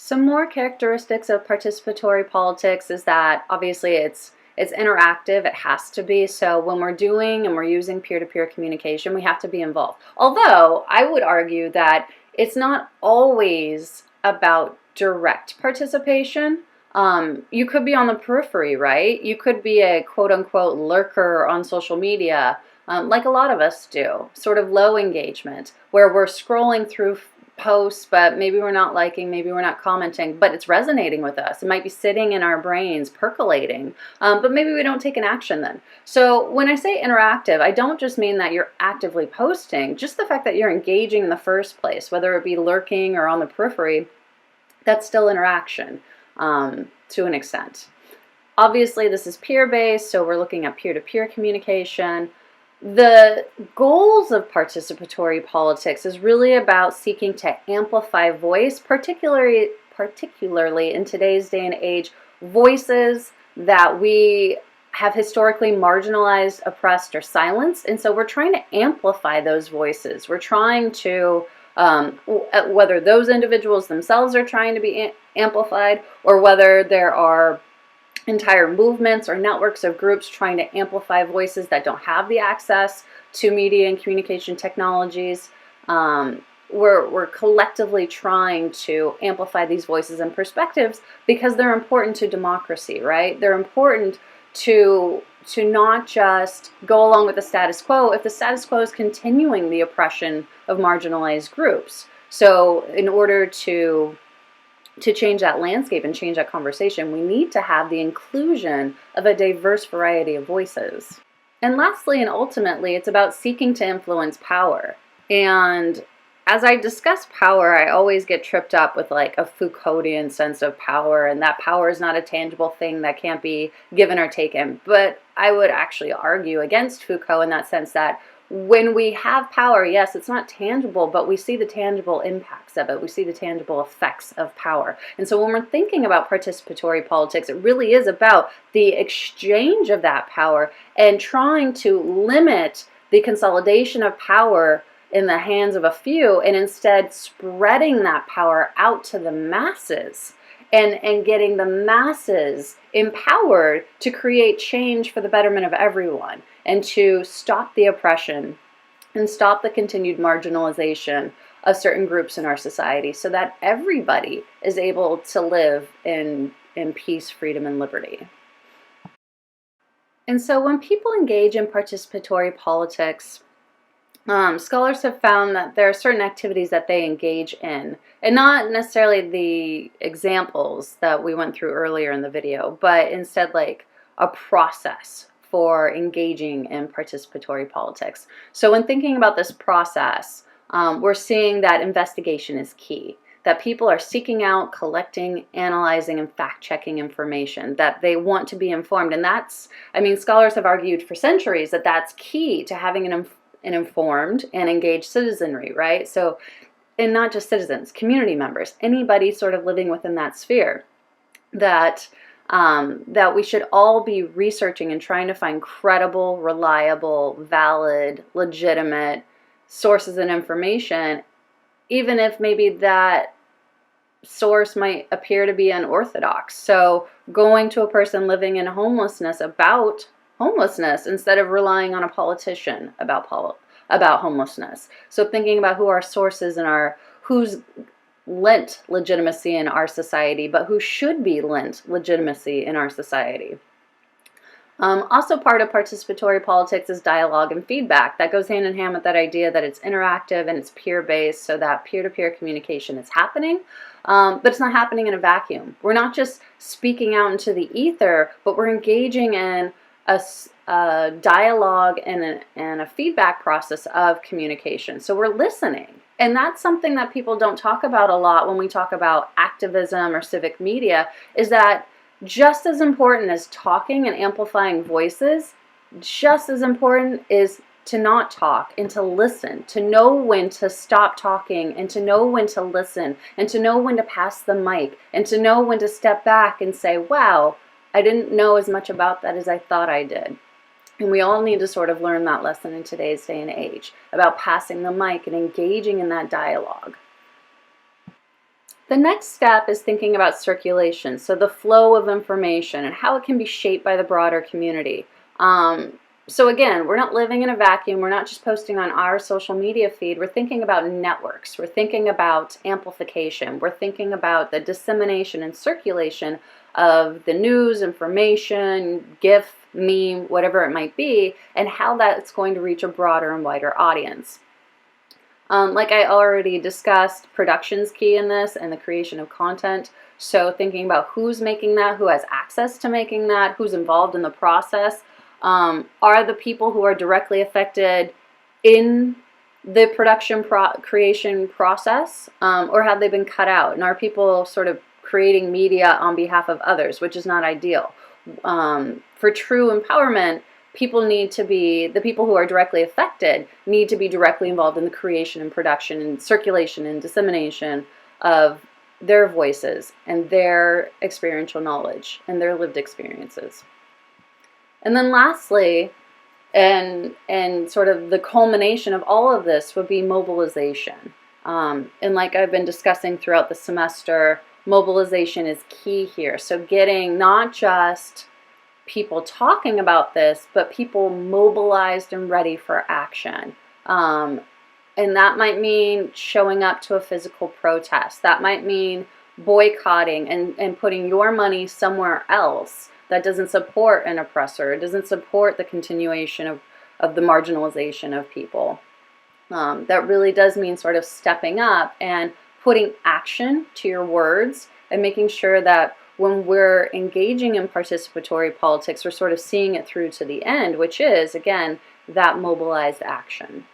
Some more characteristics of participatory politics is that obviously it's interactive, it has to be. So when we're doing and we're using peer-to-peer communication, we have to be involved. Although I would argue that it's not always about direct participation. You could be on the periphery, right? You could be a quote-unquote lurker on social media, like a lot of us do, sort of low engagement, where we're scrolling through posts, but maybe we're not liking, maybe we're not commenting, but it's resonating with us. It might be sitting in our brains, percolating, but maybe we don't take an action then. So when I say interactive, I don't just mean that you're actively posting, just the fact that you're engaging in the first place, whether it be lurking or on the periphery, that's still interaction to an extent. Obviously, this is peer-based, so we're looking at peer-to-peer communication. The goals of participatory politics is really about seeking to amplify voice, particularly in today's day and age, voices that we have historically marginalized, oppressed, or silenced. And so we're trying to amplify those voices. We're trying to, whether those individuals themselves are trying to be amplified, or whether there are entire movements or networks of groups trying to amplify voices that don't have the access to media and communication technologies. We're collectively trying to amplify these voices and perspectives because they're important to democracy, right? They're important to not just go along with the status quo if the status quo is continuing the oppression of marginalized groups. So in order to change that landscape and change that conversation, we need to have the inclusion of a diverse variety of voices. And lastly and ultimately, it's about seeking to influence power. And as I discuss power, I always get tripped up with like a Foucauldian sense of power, and that power is not a tangible thing that can't be given or taken. But I would actually argue against Foucault in that sense that when we have power, yes, it's not tangible, but we see the tangible impacts of it. We see the tangible effects of power. And so when we're thinking about participatory politics, it really is about the exchange of that power and trying to limit the consolidation of power in the hands of a few and instead spreading that power out to the masses and getting the masses empowered to create change for the betterment of everyone and to stop the oppression and stop the continued marginalization of certain groups in our society so that everybody is able to live in peace, freedom, and liberty. And so when people engage in participatory politics, scholars have found that there are certain activities that they engage in, and not necessarily the examples that we went through earlier in the video, but instead like a process for engaging in participatory politics. So when thinking about this process, we're seeing that investigation is key, that people are seeking out, collecting, analyzing, and fact-checking information, that they want to be informed. And that's, I mean, scholars have argued for centuries that that's key to having an informed and engaged citizenry, right? So, and not just citizens, community members, anybody sort of living within that sphere, that we should all be researching and trying to find credible, reliable, valid, legitimate sources and information, even if maybe that source might appear to be unorthodox. So going to a person living in homelessness about homelessness instead of relying on a politician about homelessness. So thinking about who our sources and who's lent legitimacy in our society, but who should be lent legitimacy in our society. Also part of participatory politics is dialogue and feedback. That goes hand in hand with that idea that it's interactive and it's peer-based, so that peer-to-peer communication is happening, but it's not happening in a vacuum. We're not just speaking out into the ether, but we're engaging in a dialogue and a feedback process of communication. So we're listening. And that's something that people don't talk about a lot when we talk about activism or civic media, is that just as important as talking and amplifying voices, just as important is to not talk and to listen, to know when to stop talking and to know when to listen and to know when to pass the mic and to know when to step back and say, wow, I didn't know as much about that as I thought I did. And we all need to sort of learn that lesson in today's day and age about passing the mic and engaging in that dialogue. The next step is thinking about circulation, so the flow of information and how it can be shaped by the broader community. So again, we're not living in a vacuum. We're not just posting on our social media feed. We're thinking about networks. We're thinking about amplification. We're thinking about the dissemination and circulation of the news, information, GIF, meme, whatever it might be, and how that's going to reach a broader and wider audience. Like I already discussed, production's key in this and the creation of content. So thinking about who's making that, who has access to making that, who's involved in the process. Are the people who are directly affected in the production creation process, or have they been cut out? And are people sort of creating media on behalf of others, which is not ideal? For true empowerment, the people who are directly affected need to be directly involved in the creation and production and circulation and dissemination of their voices and their experiential knowledge and their lived experiences. And then lastly, and sort of the culmination of all of this would be mobilization. And like I've been discussing throughout the semester, mobilization is key here. So getting not just people talking about this, but people mobilized and ready for action. And that might mean showing up to a physical protest. That might mean boycotting and putting your money somewhere else that doesn't support an oppressor. It doesn't support the continuation of the marginalization of people. That really does mean sort of stepping up and putting action to your words and making sure that when we're engaging in participatory politics, we're sort of seeing it through to the end, which is, again, that mobilized action.